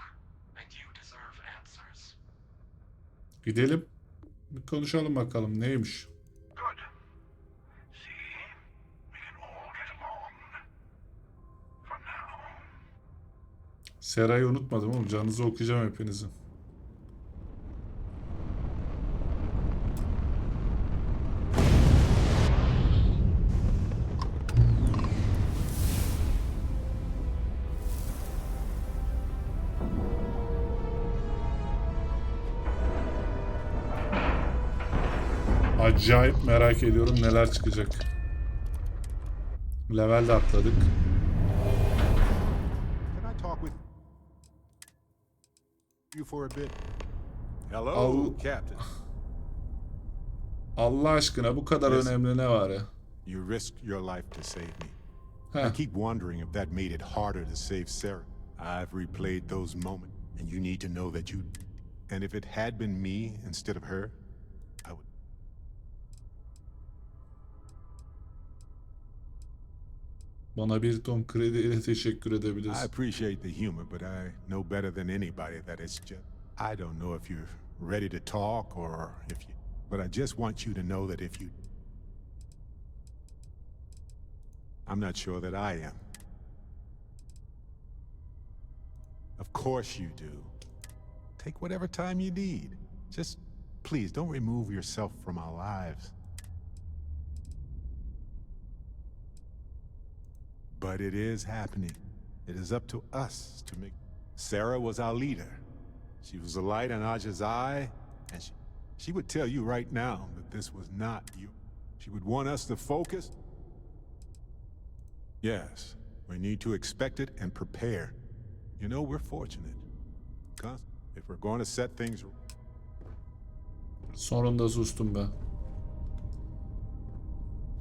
and you deserve answers. Gidelim. Bir konuşalım bakalım neymiş. Good. See, we can all get along. For now. Serayı unutmadım oğlum. Canınızı okuyacağım hepinizin. Acayip merak ediyorum neler çıkacak. Level de atladık. Can I talk with you for a bit? Hello, Al- Captain. Allah aşkına bu kadar Yes. önemli ne var ya? You risked your life to save me. Heh. I keep wondering if that made it harder to save Sarah. I've replayed those moments, and you need to know that you... And if it had been me instead of her, I would... Bana bir ton krediyle teşekkür I edebilirsin. appreciate the humor, but I know better than anybody that it's just... I don't know if you're ready to talk or if you... But I just want you to know that if you... I'm not sure that I am. Of course you do. Take whatever time you need. Just, please, don't remove yourself from our lives. But it is happening. It is up to us to make... Sarah was our leader. She was the light in Aja's eye, and she would tell you right now that this was not you. She would want us to focus. Yes, we need to expect it and prepare. You know, we're fortunate. Because if we're going to set things... Sonunda sustum ben.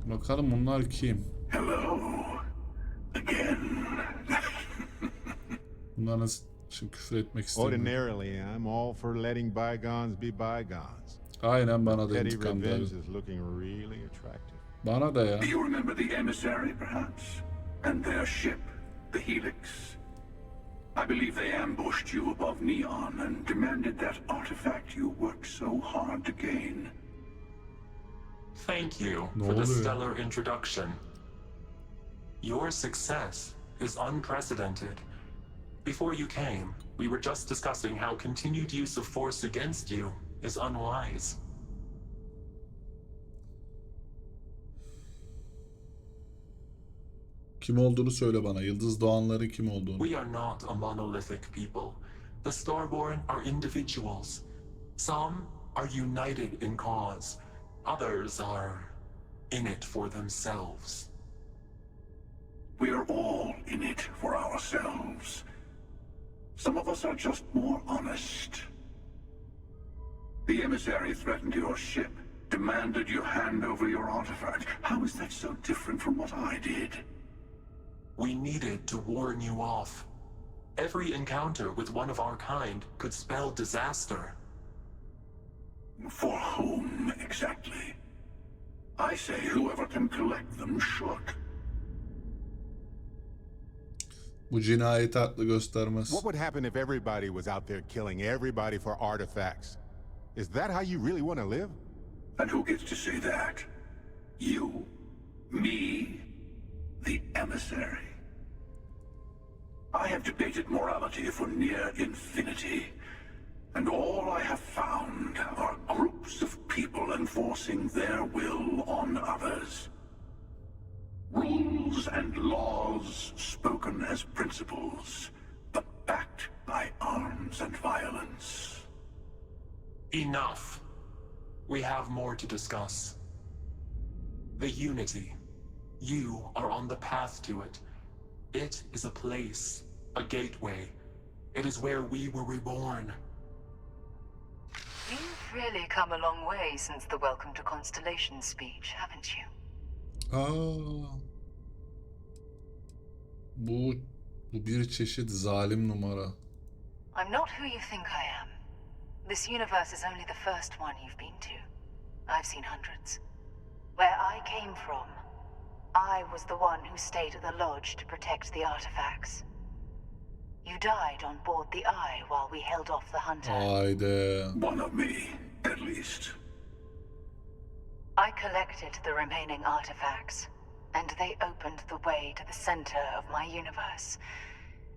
Bakalım bunlar kim? Hello. Again. Bunlar nasıl şimdi küfür etmek istemiyorum. Ordinarily, I'm all for letting bygones be bygones. Aynen bana da Petty intikam revenge geldi. is looking really attractive. Bana da ya. Do you remember the emissary, perhaps? And their ship, the Helix? I believe they ambushed you above Neon and demanded that artifact you worked so hard to gain. Thank you Ne for the oluyor? stellar introduction. Your success is unprecedented. Before you came, we were just discussing how continued use of force against you is unwise. Kim olduğunu söyle bana. Yıldız doğanların kim olduğunu. We are not a monolithic people. The Starborn are individuals. Some are united in cause. Others are in it for themselves. We are all in it for ourselves. Some of us are just more honest. The emissary threatened your ship, demanded you hand over your artifact. How is that so different from what I did? We needed to warn you off. Every encounter with one of our kind could spell disaster. For whom, exactly? I say whoever can collect them should. Bu cinayeti haklı göstermez. What would happen if everybody was out there killing everybody for artifacts? Is that how you really want to live? And who gets to say that? You? Me? The emissary? I have debated morality for near infinity, and all I have found are groups of people enforcing their will on others. Rules and laws spoken as principles, but backed by arms and violence. Enough. We have more to discuss. The Unity. You are on the path to it. It is a place, a gateway. It is where we were reborn. You've really come a long way since the Welcome to Constellation speech, haven't you? Aa. Bu bir çeşit zalim numara. I'm not who you think I am. This universe is only the first one you've been to. I've seen hundreds. Where I came from, I was the one who stayed at the lodge to protect the artifacts. You died on board the Eye while we held off the hunter. Haydi. One of me, at least. I collected the remaining artifacts, and they opened the way to the center of my universe,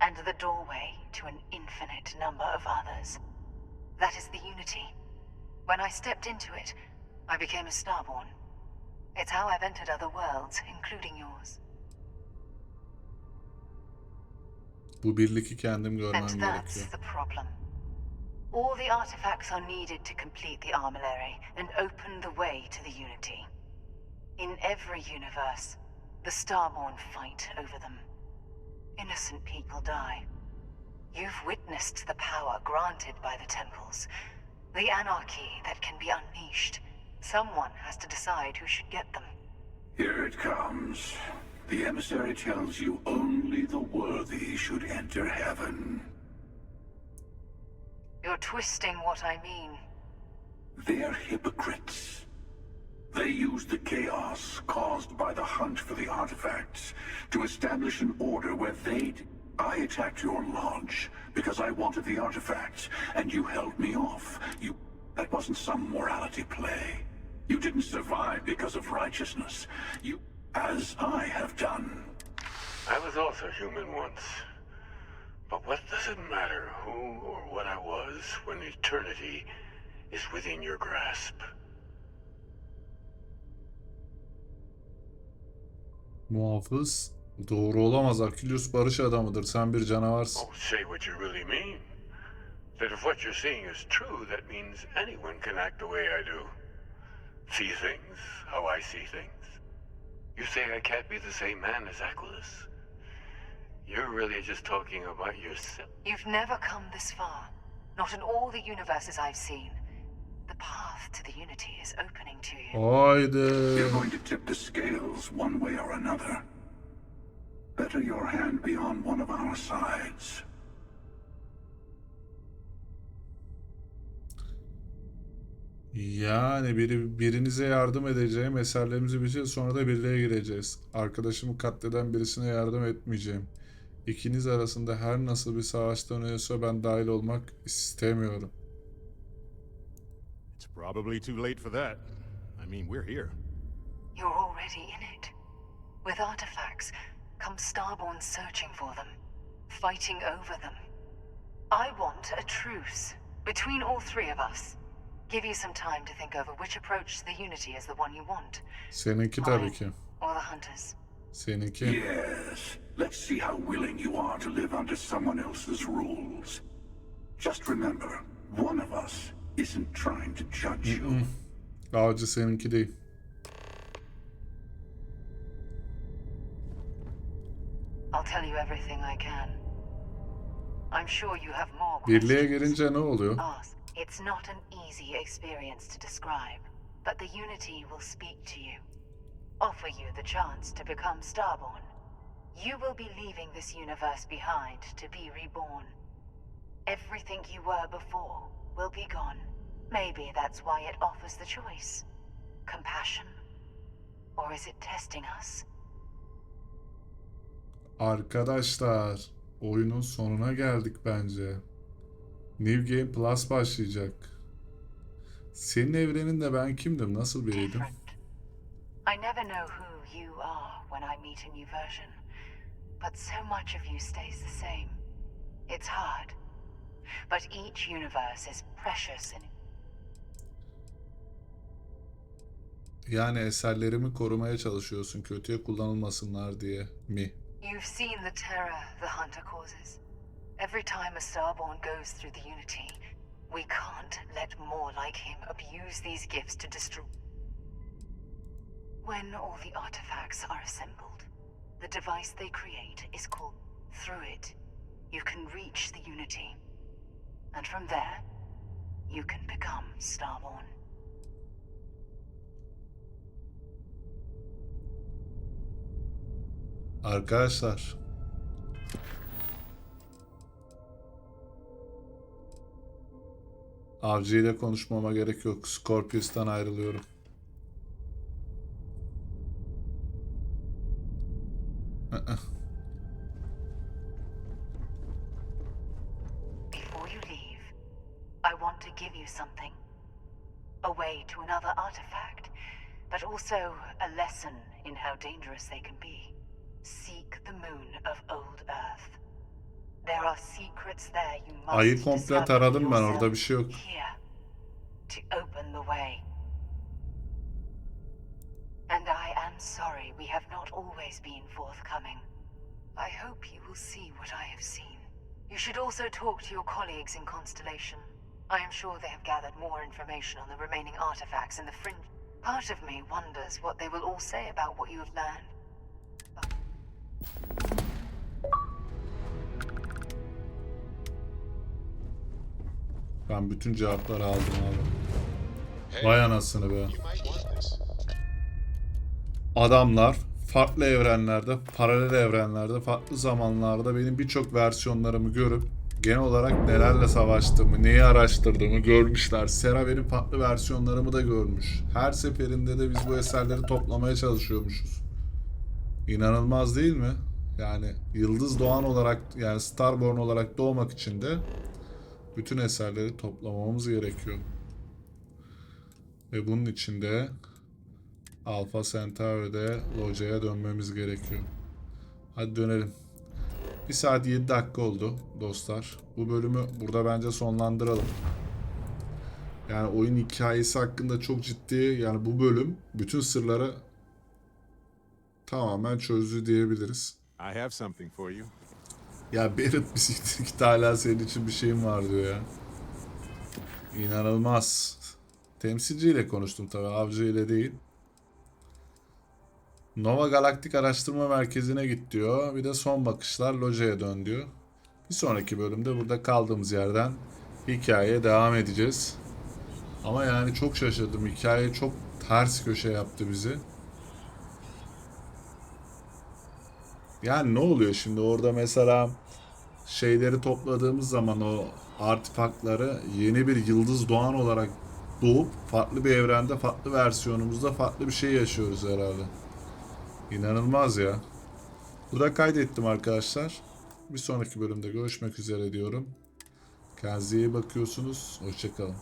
and the doorway to an infinite number of others. That is the Unity. When I stepped into it, I became a Starborn. It's how I've entered other worlds, including yours. Bu birliği kendim And görmem that's gerekiyor. the problem. All the artifacts are needed to complete the armillary and open the way to the Unity. In every universe, the Starborn fight over them. Innocent people die. You've witnessed the power granted by the temples, the anarchy that can be unleashed. Someone has to decide who should get them. Here it comes. The emissary tells you only the worthy should enter heaven. You're twisting what I mean. They're hypocrites. They use the chaos caused by the hunt for the artifacts to establish an order where I attacked your lodge because I wanted the artifacts, and you held me off. That wasn't some morality play. You didn't survive because of righteousness. As I have done. I was also human once. But what does it matter who or what I was when eternity is within your grasp? Muhafız doğru olamaz. Akilius barış adamıdır. Sen bir canavarsın. Oh, say what you really mean. That if what you're seeing is true, that means anyone can act the way I do. See things how I see things. You say I can't be the same man as Aquilus? You're really just talking about yourself. You've never come this far. Not in all the universes I've seen. The path to the Unity is opening to you. Haydi. You're going to tip the scales one way or another. Better your hand be on one of our sides. Yani birinize yardım edeceğim, eserlerimizi bitireceğiz, sonra da birliğe gireceğiz. Arkadaşımı katleden birisine yardım etmeyeceğim. İkiniz arasında her nasıl bir savaş dönüyorsa ben dahil olmak istemiyorum. It's probably too late for that. I mean, we're here. You're already in it. With artifacts, come Starborn searching for them, fighting over them. I want a truce between all three of us. Give you some time to think over which approach to the Unity is the one you want. Seninki tabii ki. Or the Hunters. Seninki. Yes. Let's see how willing you are to live under someone else's rules. Just remember, one of us isn't trying to judge you. Avcı seninki değil. I'll tell you everything I can. I'm sure you have more Birliğe questions. gelince ne oluyor? Ask. It's not an easy experience to describe, but the Unity will speak to you. Offer you the chance to become Starborn. You will be leaving this universe behind to be reborn. Everything you were before will be gone. Maybe that's why it offers the choice. Compassion? Or is it testing us? Arkadaşlar, oyunun sonuna geldik bence. New Game Plus başlayacak. Senin evreninde ben kimdim? Nasıl biriydim? I never know who you are when I meet a new version, but so much of you stays the same. It's hard, but each universe is precious in Yani eserlerimi korumaya çalışıyorsun, kötüye kullanılmasınlar diye mi? You've seen the terror the Hunter causes. Every time a Starborn goes through the Unity, we can't let more like him abuse these gifts to destroy. When all the artifacts are assembled, the device they create is called Through It. You can reach the Unity. And from there, you can become Starborn. Arkadaşlar. Avcı ile konuşmama gerek yok. Scorpius'tan ayrılıyorum. Before you leave, I want to give you something. A way to another artifact, but also a lesson in how dangerous they can be. Seek the moon of old Earth. There are secrets there you must Ayı komple taradım ben, orada bir şey yok. Here, to open the way. And I am sorry we have not always been forthcoming. I hope you will see what I have seen. You should also talk to your colleagues in Constellation. I am sure they have gathered more information on the remaining artifacts in the fringe. Part of me wonders what they will all say about what you have learned. Ben bütün cevapları aldım abi. Vay anasını be. Adamlar farklı evrenlerde, paralel evrenlerde, farklı zamanlarda benim birçok versiyonlarımı görüp genel olarak nelerle savaştığımı, neyi araştırdığımı görmüşler. Sera benim farklı versiyonlarımı da görmüş. Her seferinde de biz bu eserleri toplamaya çalışıyormuşuz. İnanılmaz değil mi? Yani yıldız doğan olarak, yani Starborn olarak doğmak için de bütün eserleri toplamamız gerekiyor. Ve bunun için de Alpha Centauri'de Loca'ya dönmemiz gerekiyor. Hadi dönelim. 1 saat 7 dakika oldu dostlar. Bu bölümü burada bence sonlandıralım. Yani oyun hikayesi hakkında çok ciddi, yani bu bölüm bütün sırları tamamen çözdü diyebiliriz. I have something for you. Ya Barrett bir git, hala senin için bir şeyim var diyor ya. İnanılmaz. Temsilciyle konuştum tabii, avcı ile değil. Nova Galaktik Araştırma Merkezi'ne git diyor. Bir de son bakışlar Loca'ya dön diyor. Bir sonraki bölümde burada kaldığımız yerden hikayeye devam edeceğiz. Ama yani çok şaşırdım. Hikaye çok ters köşe yaptı bizi. Yani ne oluyor şimdi orada mesela şeyleri topladığımız zaman, o artefaktları, yeni bir yıldız doğan olarak doğup farklı bir evrende, farklı versiyonumuzda farklı bir şey yaşıyoruz herhalde. İnanılmaz ya. Burada kaydettim arkadaşlar. Bir sonraki bölümde görüşmek üzere diyorum. Kendinize iyi bakıyorsunuz. Hoşça kalın.